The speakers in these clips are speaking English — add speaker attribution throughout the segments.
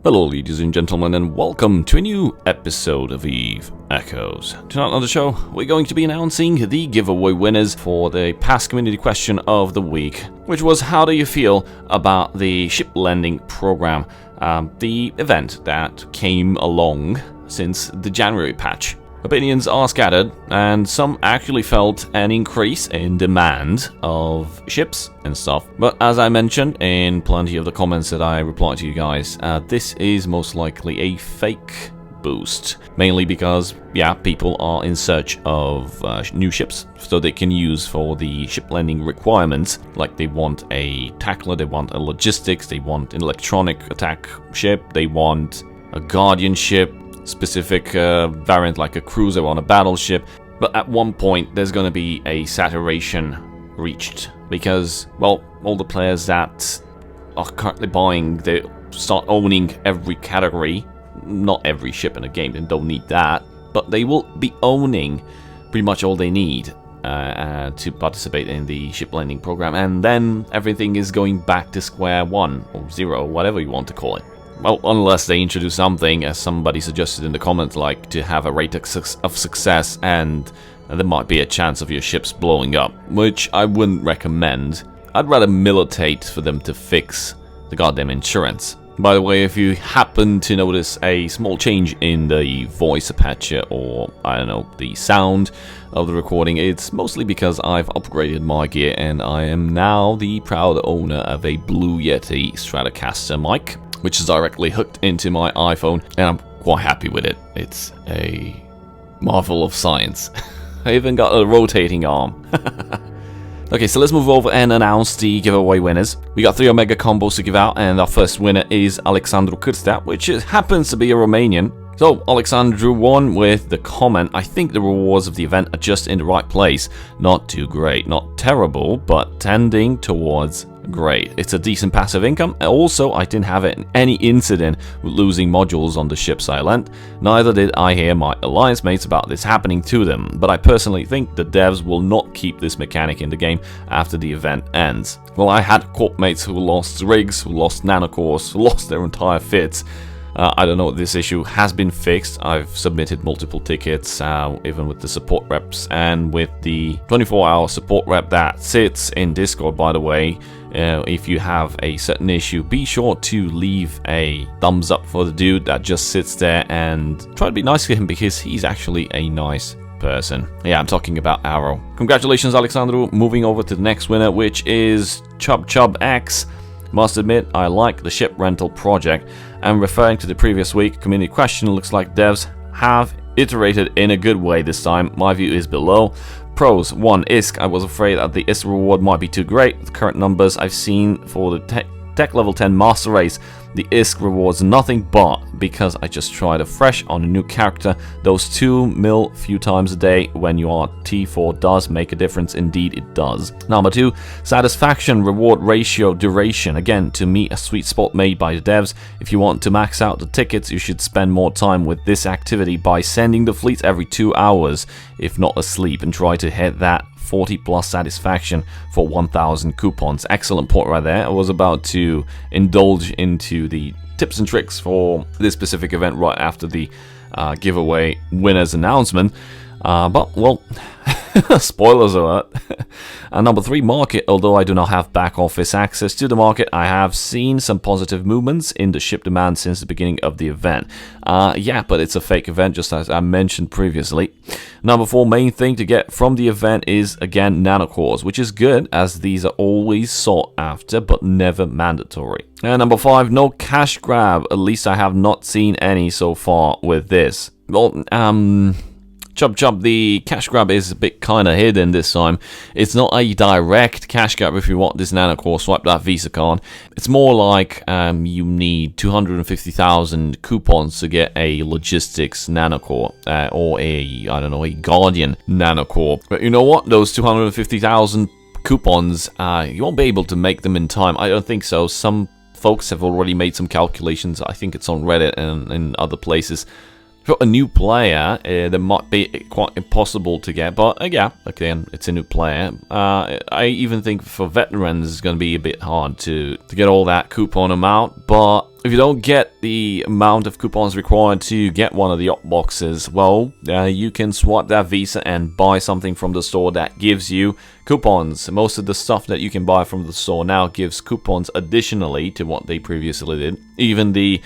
Speaker 1: Hello ladies and gentlemen, and welcome to a new episode of Eve Echoes. Tonight on the show, we're going to be announcing the giveaway winners for the past community question of the week, which was how do you feel about the ship lending program, the event that came along since the January patch. Opinions are scattered, and some actually felt an increase in demand of ships and stuff. But as I mentioned in plenty of the comments that I replied to you guys, this is most likely a fake boost. Mainly because, yeah, people are in search of new ships so they can use for the ship lending requirements. Like they want a tackler, they want a logistics, they want an electronic attack ship, they want a guardian ship, specific variant like a cruiser on a battleship. But at one point there's going to be a saturation reached because, well, all the players that are currently buying, they start owning every category. Not every ship in the game, they don't need that, but they will be owning pretty much all they need to participate in the ship lending program, and then everything is going back to square one or zero, whatever you want to call it. Well, unless they introduce something, as somebody suggested in the comments, like to have a rate of success, and there might be a chance of your ships blowing up, which I wouldn't recommend. I'd rather militate for them to fix the goddamn insurance. By the way, if you happen to notice a small change in the voice aperture, or, I don't know, the sound of the recording, it's mostly because I've upgraded my gear and I am now the proud owner of a Blue Yeti Stratocaster mic, which is directly hooked into my iPhone, and I'm quite happy with it. It's a marvel of science. I even got a rotating arm. Okay, so let's move over and announce the giveaway winners. We got 3 Omega combos to give out, and our first winner is Alexandru Cârstea, which happens to be a Romanian. So, Alexandru won with the comment, I think the rewards of the event are just in the right place. Not too great, not terrible, but tending towards great. It's a decent passive income. Also, I didn't have any incident with losing modules on the ships I lent. Neither did I hear my alliance mates about this happening to them, but I personally think the devs will not keep this mechanic in the game after the event ends. Well, I had corp mates who lost rigs, who lost nanocores, who lost their entire fits. I don't know if this issue has been fixed. I've submitted multiple tickets, even with the support reps, and with the 24-hour support rep that sits in Discord, by the way. If you have a certain issue, be sure to leave a thumbs up for the dude that just sits there and try to be nice to him, because he's actually a nice person. Yeah, I'm talking about Arrow. Congratulations, Alexandru. Moving over to the next winner, which is ChubChubX. Must admit, I like the ship rental project, and referring to the previous week community question, looks like devs have iterated in a good way this time. My view is below. Pros: 1. ISK. I was afraid that the ISK reward might be too great. With the current numbers I've seen for the tech level 10 master race, the ISK rewards nothing but, because I just tried afresh on a new character, those 2 mil few times a day when you are T4 does make a difference. Indeed it does. Number 2, satisfaction reward ratio duration. Again, to me, a sweet spot made by the devs. If you want to max out the tickets, you should spend more time with this activity by sending the fleets every 2 hours, if not asleep, and try to hit that 40 plus satisfaction for 1,000 coupons. Excellent point right there. I was about to indulge into the tips and tricks for this specific event right after the giveaway winners announcement, but well, spoilers alert. Number 3, market. Although I do not have back office access to the market, I have seen some positive movements in the ship demand since the beginning of the event. Yeah, but it's a fake event, just as I mentioned previously. Number 4, main thing to get from the event is, again, nanocores, which is good, as these are always sought after but never mandatory. And number 5, no cash grab. At least I have not seen any so far with this. Well, Chub, the cash grab is a bit kind of hidden this time. It's not a direct cash grab if you want this nanocore, swipe that Visa card. It's more like you need 250,000 coupons to get a logistics nanocore, or a, I don't know, a guardian nanocore. But you know what? Those 250,000 coupons, you won't be able to make them in time. I don't think so. Some folks have already made some calculations. I think it's on Reddit and in other places. For a new player, that might be quite impossible to get, but yeah, again, it's a new player. I even think for veterans it's going to be a bit hard to get all that coupon amount, but If you don't get the amount of coupons required to get one of the op boxes, well, you can swipe that Visa and buy something from the store that gives you coupons. Most of the stuff that you can buy from the store now gives coupons additionally to what they previously did. Even the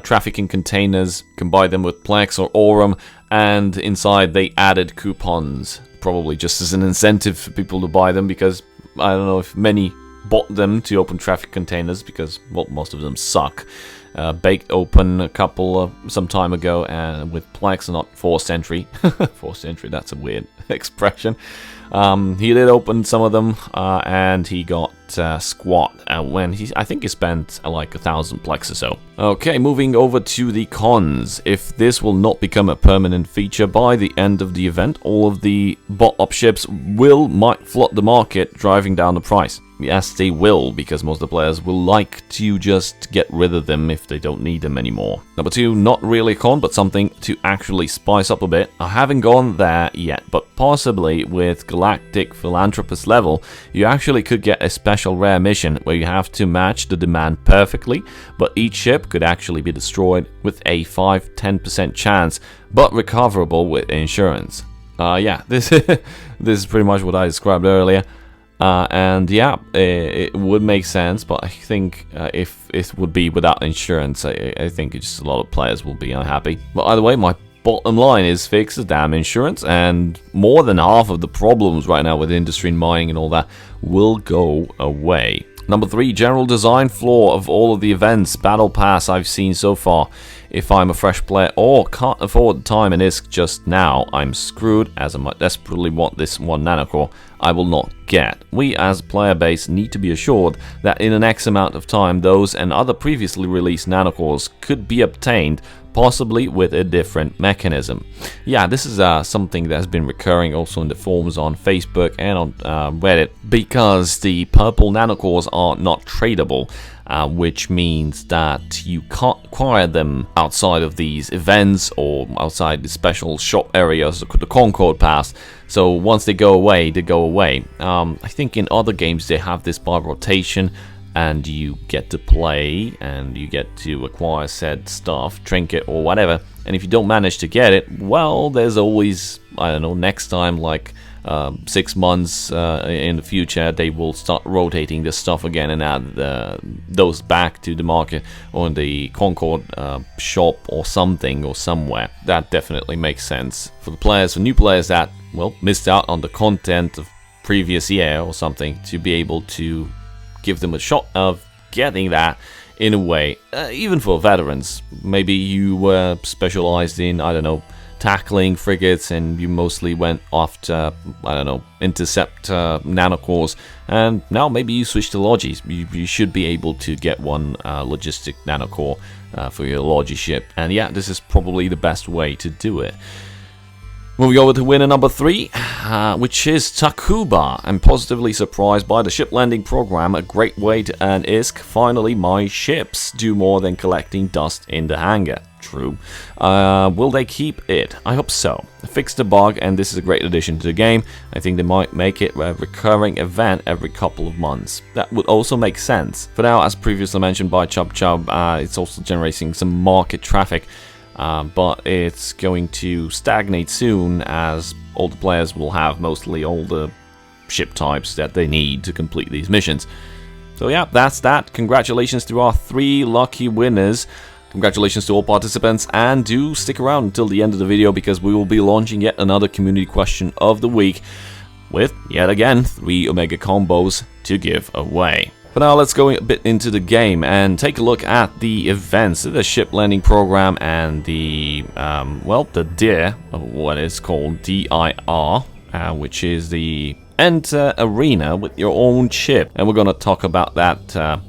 Speaker 1: trafficking containers, you can buy them with Plex or Aurum, and inside they added coupons. Probably just as an incentive for people to buy them, because I don't know if many bought them to open traffic containers because, well, most of them suck. Baked open a couple some time ago, and with Plex, not forced entry. Forced entry, that's a weird expression. He did open some of them, and he got squat when I think he spent like 1,000 Plex or so. Okay, moving over to the cons. If this will not become a permanent feature by the end of the event, all of the bot op ships might flood the market, driving down the price. Yes, they will, because most of the players will like to just get rid of them if they don't need them anymore. Number 2, not really a con, but something to actually spice up a bit. I haven't gone there yet, but possibly with Galactic Philanthropist level, you actually could get a special rare mission where you have to match the demand perfectly, but each ship could actually be destroyed with a 5-10% chance, but recoverable with insurance. Yeah, this is pretty much what I described earlier. And yeah, it would make sense, but I think if it would be without insurance, I think just a lot of players will be unhappy. But either way, my bottom line is fix the damn insurance, and more than half of the problems right now with industry and mining and all that will go away. Number 3, general design flaw of all of the events battle pass I've seen so far. If I'm a fresh player or can't afford time and ISK just now, I'm screwed, as I might desperately want this 1 nanocore I will not get. We as player base need to be assured that in an X amount of time those and other previously released nanocores could be obtained, possibly with a different mechanism. Yeah, this is something that has been recurring also in the forums on Facebook and on Reddit, because the purple nanocores are not tradable. Which means that you can't acquire them outside of these events or outside the special shop areas, the Concord Pass. So once they go away, they go away. I think in other games they have this by rotation, and you get to play and you get to acquire said stuff, trinket or whatever. And if you don't manage to get it, well, there's always, I don't know, next time, like 6 months in the future, they will start rotating this stuff again and add those back to the market or in the Concord shop or something or somewhere. That definitely makes sense for the players, for new players that, well, missed out on the content of previous year or something, to be able to give them a shot of getting that in a way. Even for veterans, maybe you were specialized in, I don't know, tackling frigates, and you mostly went after, I don't know, intercept nanocores, and now maybe you switch to Logis. You should be able to get one logistic nanocore for your Logi ship, and yeah, this is probably the best way to do it. Moving over to winner number 3, which is Takuba. I'm positively surprised by the ship landing program, a great way to earn ISK. Finally, my ships do more than collecting dust in the hangar. True. Will they keep it? I hope so. Fix the bug, and this is a great addition to the game. I think they might make it a recurring event every couple of months. That would also make sense. For now, as previously mentioned by Chub, it's also generating some market traffic. But it's going to stagnate soon, as all the players will have mostly all the ship types that they need to complete these missions. So yeah, that's that. Congratulations to our 3 lucky winners. Congratulations to all participants, and do stick around until the end of the video, because we will be launching yet another community question of the week with, yet again, 3 Omega combos to give away. For now, let's go a bit into the game and take a look at the events, the ship landing program, and the, well, the DIR, what is called DIR, which is the Enter Arena with your own ship. And we're going to talk about that, I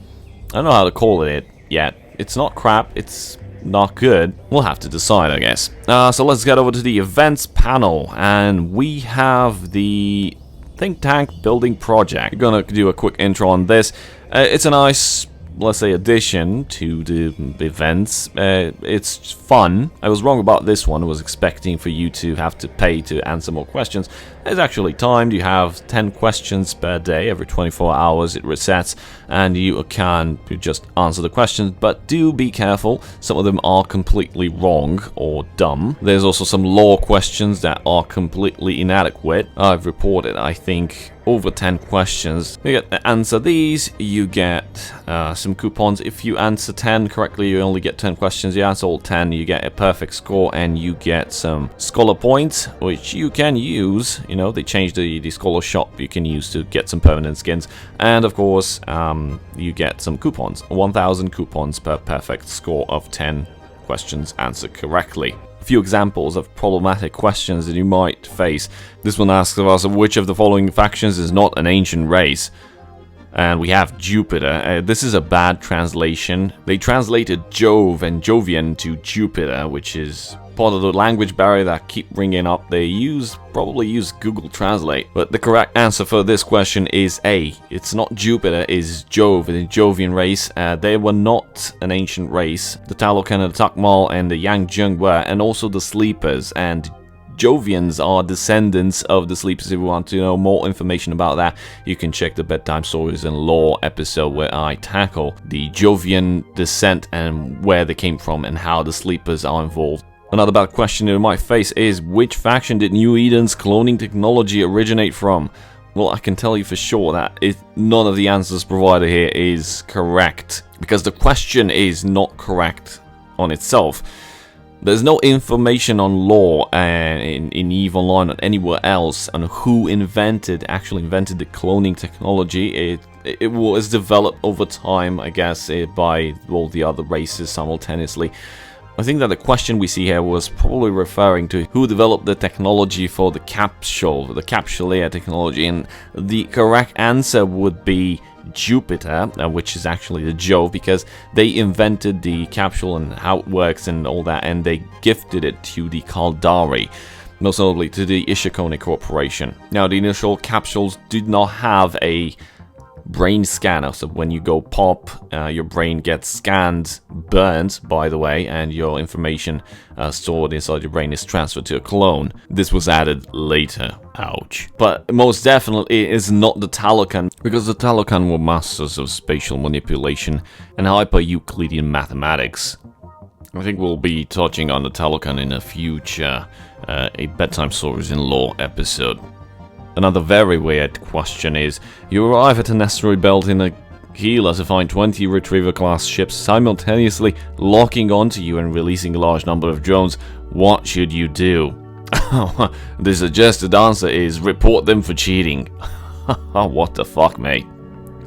Speaker 1: don't know how to call it yet. It's not crap, it's not good. We'll have to decide, I guess. So let's get over to the events panel, and we have the Think Tank Building Project. We're gonna do a quick intro on this. It's a nice, let's say, addition to the events. It's fun. I was wrong about this one. I was expecting for you to have to pay to answer more questions. It's actually timed. You have 10 questions per day. Every 24 hours it resets, and you can just answer the questions, but do be careful. Some of them are completely wrong or dumb. There's also some law questions that are completely inadequate. I've reported, I think, over 10 questions. You get to answer these, you get some coupons. If you answer 10 correctly, you only get 10 questions. You answer all 10, you get a perfect score, and you get some scholar points, which you can use. You know, they changed the scholar shop you can use to get some permanent skins. And of course, you get some coupons. 1,000 coupons per perfect score of 10 questions answered correctly. A few examples of problematic questions that you might face. This one asks of us, which of the following factions is not an ancient race? And we have Jupiter. This is a bad translation. They translated Jove and Jovian to Jupiter, which is part of the language barrier that keep bringing up. They probably use Google Translate. But the correct answer for this question is A. It's not Jupiter, it's Jove, the Jovian race. They were not an ancient race. The Talokan and the Takmal and the Yangjung were, and also the Sleepers. And Jovians are descendants of the Sleepers. If you want to know more information about that, you can check the Bedtime Stories and Lore episode where I tackle the Jovian descent and where they came from and how the Sleepers are involved. Another bad question you might face is, which faction did New Eden's cloning technology originate from? Well, I can tell you for sure that none of the answers provided here is correct, because the question is not correct on itself. There's no information on lore in EVE Online or anywhere else on who actually invented the cloning technology. It was developed over time, I guess, by all the other races simultaneously. I think that the question we see here was probably referring to who developed the technology for the capsuleer technology, and the correct answer would be Jupiter, which is actually the Jove, because they invented the capsule and how it works and all that, and they gifted it to the Caldari, most notably to the Ishikone Corporation. Now, the initial capsules did not have a brain scanner, so when you go pop, your brain gets scanned, burnt by the way, and your information stored inside your brain is transferred to a clone. This was added later. Ouch. But most definitely it is not the Talokan, because the Talokan were masters of spatial manipulation and hyper-Euclidean mathematics. I think we'll be touching on the Talokan in a future a Bedtime Stories in Lore episode. Another very weird question is, you arrive at an asteroid belt in a Gila to find 20 Retriever-class ships simultaneously locking onto you and releasing a large number of drones. What should you do? The suggested answer is report them for cheating. What the fuck, mate?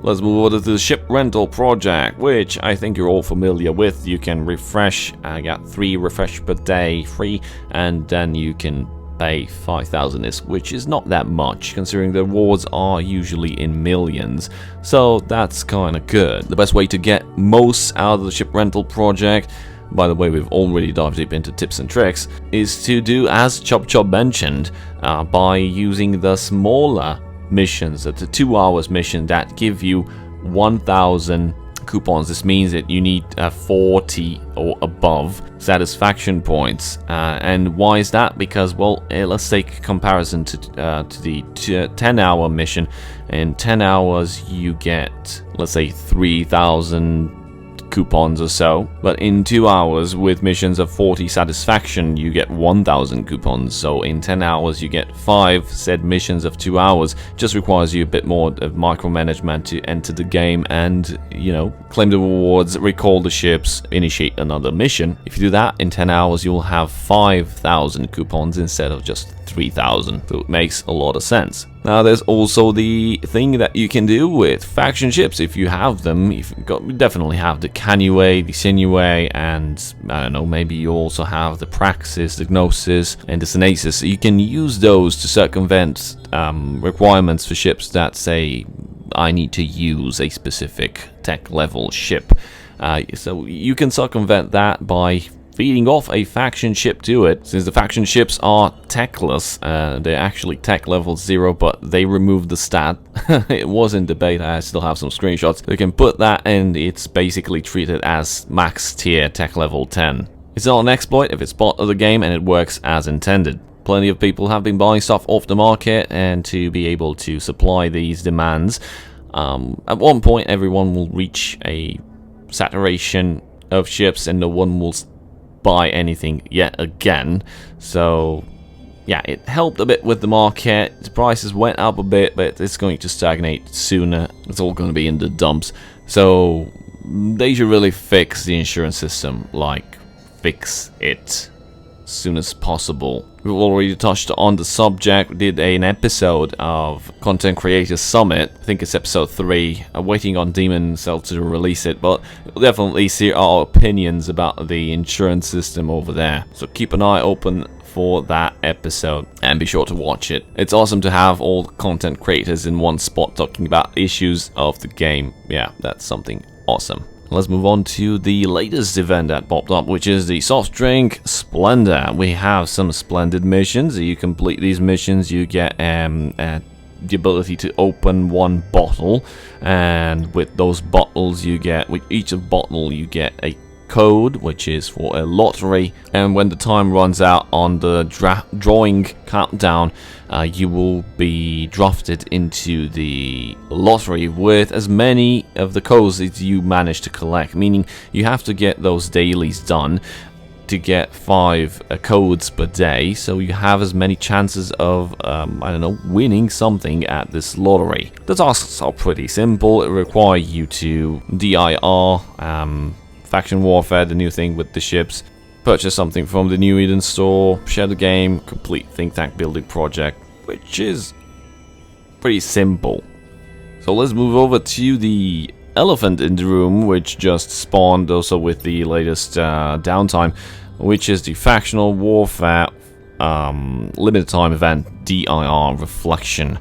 Speaker 1: Let's move over to the ship rental project, which I think you're all familiar with. You can refresh, get 3 refresh per day free, and then you can pay 5,000, which is not that much considering the rewards are usually in millions, so that's kind of good. The best way to get most out of the ship rental project, by the way, we've already dived deep into tips and tricks, is to do as Chop Chop mentioned, by using the smaller missions, the 2 hours mission that give you 1,000 coupons. This means that you need 40 or above satisfaction points. And why is that? Because, well, let's take a comparison to the 10-hour mission. In 10 hours you get, let's say, 3,000 coupons or so, but in 2 hours with missions of 40 satisfaction you get 1,000 coupons. So in 10 hours you get 5 said missions of 2 hours. Just requires you a bit more of micromanagement to enter the game and, you know, claim the rewards, recall the ships, initiate another mission. If you do that in 10 hours you'll have 5,000 coupons instead of just 3,000. So it makes a lot of sense. Now there's also the thing that you can do with faction ships if you have them. You definitely have the Canue, the Sinue, and I don't know, maybe you also have the Praxis, the Gnosis, and the Synesis. You can use those to circumvent requirements for ships that say, I need to use a specific tech level ship. So you can circumvent that by feeding off a faction ship to it. Since the faction ships are techless, they're actually tech level 0, but they removed the stat. It was in debate, I still have some screenshots. You can put that and it's basically treated as max tier tech level 10. It's not an exploit if it's part of the game and it works as intended. plenty of people have been buying stuff off the market, and to be able to supply these demands, at one point everyone will reach a saturation of ships and no one will buy anything yet again. So yeah, it helped a bit with the market. The prices went up a bit, but it's going to stagnate sooner. It's all going to be in the dumps. So they should really fix the insurance system, like fix it as soon as possible. We've already touched on the subject. We did an episode of Content Creators Summit. I think it's episode 3. I'm waiting on Demon Cell to release it, but you'll definitely see our opinions about the insurance system over there. So keep an eye open for that episode and be sure to watch it. It's awesome to have all the content creators in one spot talking about issues of the game. Yeah, that's something awesome. Let's move on to the latest event that popped up, which is the soft drink Splendor. We have some splendid missions. You complete these missions, you get the ability to open one bottle, and with those bottles you get, with each bottle you get a code, which is for a lottery, and when the time runs out on the drawing countdown, you will be drafted into the lottery with as many of the codes as you manage to collect, meaning you have to get those dailies done to get 5 codes per day, so you have as many chances of, I don't know, winning something at this lottery. The tasks are pretty simple. It requires you to DIR, Faction Warfare, the new thing with the ships, purchase something from the New Eden store, share the game, complete think tank building project, which is pretty simple. So let's move over to the elephant in the room, which just spawned also with the latest downtime, which is the Factional Warfare limited time event DIR Reflection,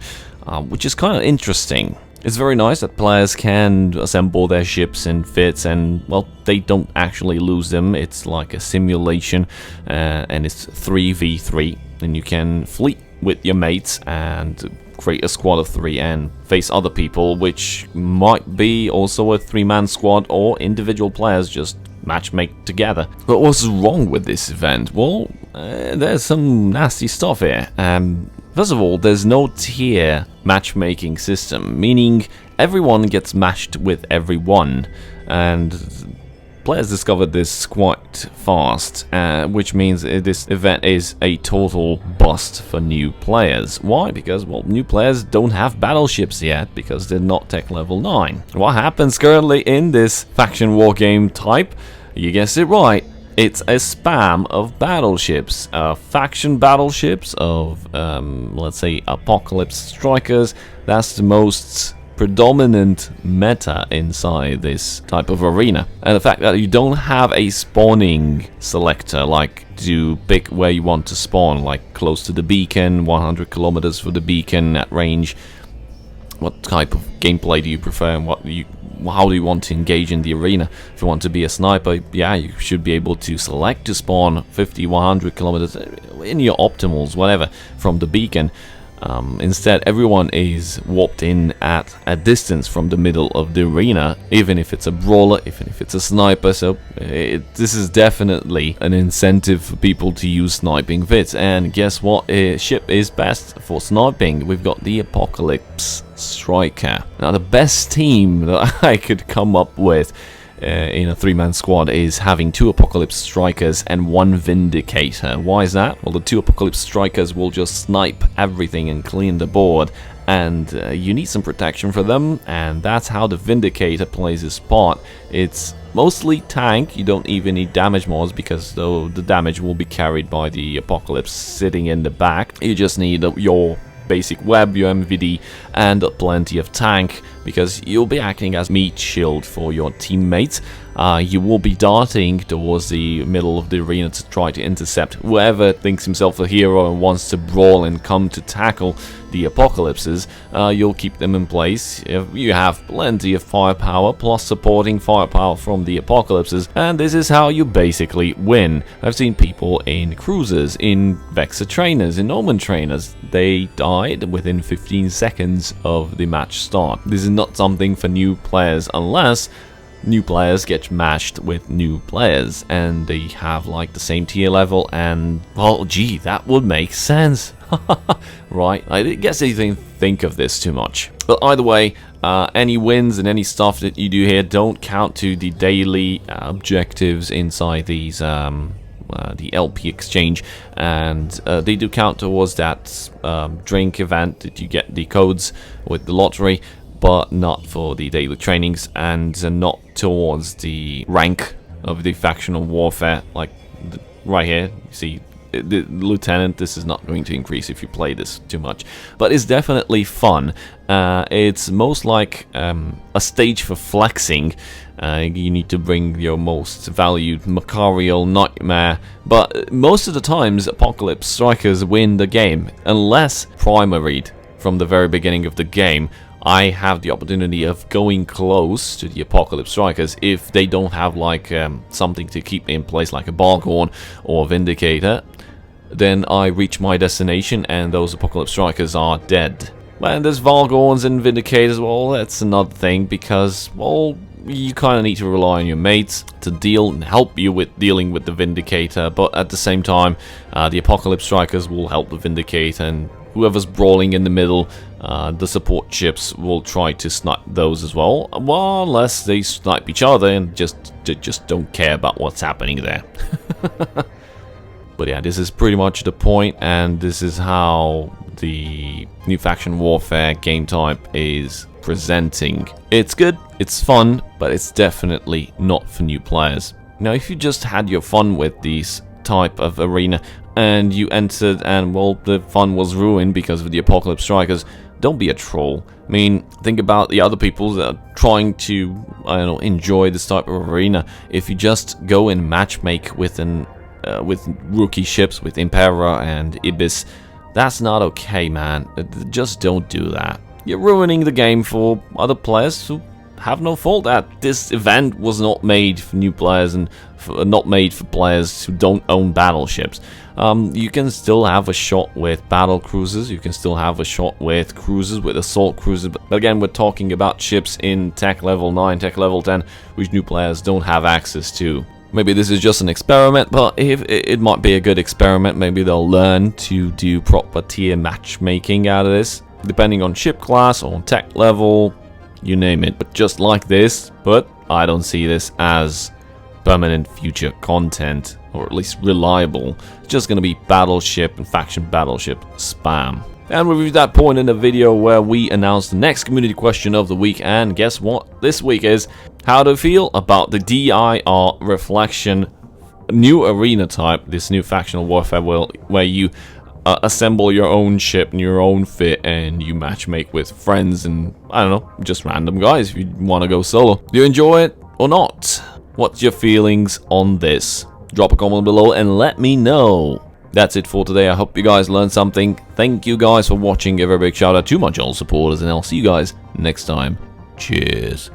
Speaker 1: which is kind of interesting. It's very nice that players can assemble their ships in fits and, well, they don't actually lose them. It's like a simulation, and it's 3v3, and you can fleet with your mates and create a squad of 3 and face other people, which might be also a 3-man squad, or individual players just matchmake together. But what's wrong with this event? Well, there's some nasty stuff here. First of all, there's no tier matchmaking system, meaning everyone gets matched with everyone, and players discovered this quite fast, which means this event is a total bust for new players. Why? Because, well, new players don't have battleships yet, because they're not tech level 9. What happens currently in this faction war game type? You guessed it right. It's a spam of battleships, faction battleships of, let's say, apocalypse strikers. That's the most predominant meta inside this type of arena. And the fact that you don't have a spawning selector, like to pick where you want to spawn, like close to the beacon, 100 kilometers for the beacon at range. What type of gameplay do you prefer, and how do you want to engage in the arena? If you want to be a sniper, yeah, you should be able to select to spawn 50, 100 kilometers in your optimals, whatever, from the beacon. Instead, everyone is warped in at a distance from the middle of the arena, even if it's a brawler, even if it's a sniper. So this is definitely an incentive for people to use sniping fits. And guess what? A ship is best for sniping. We've got the Apocalypse Striker. Now, the best team that I could come up with in a 3-man squad is having 2 Apocalypse Strikers and 1 Vindicator. Why is that? Well, the 2 Apocalypse Strikers will just snipe everything and clean the board, and you need some protection for them, and that's how the Vindicator plays his part. It's mostly tank. You don't even need damage mods, because though the damage will be carried by the Apocalypse sitting in the back. You just need your basic web, your MVD, and plenty of tank, because you'll be acting as meat shield for your teammates. You will be darting towards the middle of the arena to try to intercept whoever thinks himself a hero and wants to brawl and come to tackle the apocalypses. You'll keep them in place. You have plenty of firepower, plus supporting firepower from the apocalypses, and this is how you basically win. I've seen people in cruisers, in Vexor trainers, in Omen trainers. They died within 15 seconds of the match start. This is not something for new players unless new players get matched with new players, and they have like the same tier level, and well, gee, that would make sense. Right, I guess I didn't think of this too much. But either way, any wins and any stuff that you do here don't count to the daily objectives inside these the LP exchange, and they do count towards that drink event that you get the codes with the lottery, but not for the daily trainings, and not towards the rank of the factional warfare. Like right here, you see the lieutenant. This is not going to increase if you play this too much, but it's definitely fun. It's most like a stage for flexing. You need to bring your most valued Macarial Nightmare, but most of the times Apocalypse Strikers win the game, unless primaried from the very beginning of the game. I have the opportunity of going close to the Apocalypse Strikers if they don't have like something to keep in place, like a Barghorn or Vindicator. Then I reach my destination and those Apocalypse Strikers are dead. When there's Vargorns and Vindicators, well, that's another thing, because, well, you kind of need to rely on your mates to deal and help you with dealing with the Vindicator, but at the same time, the Apocalypse Strikers will help the Vindicator, and whoever's brawling in the middle, the support ships will try to snipe those as well, unless they snipe each other and just don't care about what's happening there. But yeah, this is pretty much the point, and this is how the new faction warfare game type is presenting. It's good, it's fun, but it's definitely not for new players. Now, if you just had your fun with this type of arena and you entered and, well, the fun was ruined because of the Apocalypse Strikers, don't be a troll. I mean, think about the other people that are trying to, I don't know, enjoy this type of arena. If you just go and matchmake with rookie ships, with Impera and Ibis, that's not okay, man. Just don't do that. You're ruining the game for other players who have no fault that this event was not made for new players and not made for players who don't own battleships. You can still have a shot with battle cruisers, you can still have a shot with cruisers, with assault cruisers, but again, we're talking about ships in tech level 9, tech level 10, which new players don't have access to. Maybe this is just an experiment, but if it might be a good experiment. Maybe they'll learn to do proper tier matchmaking out of this, depending on ship class or tech level, you name it. But just like this, but I don't see this as permanent future content, or at least reliable. It's just going to be battleship and faction battleship spam. And we've reached that point in the video where we announce the next community question of the week, and guess what this week is? How do you feel about the DIR Reflection new arena type, this new factional warfare where you assemble your own ship and your own fit, and you matchmake with friends and, I don't know, just random guys if you want to go solo. Do you enjoy it or not? What's your feelings on this? Drop a comment below and let me know. That's it for today. I hope you guys learned something. Thank you guys for watching. Give a big shout out to my channel supporters, and I'll see you guys next time. Cheers.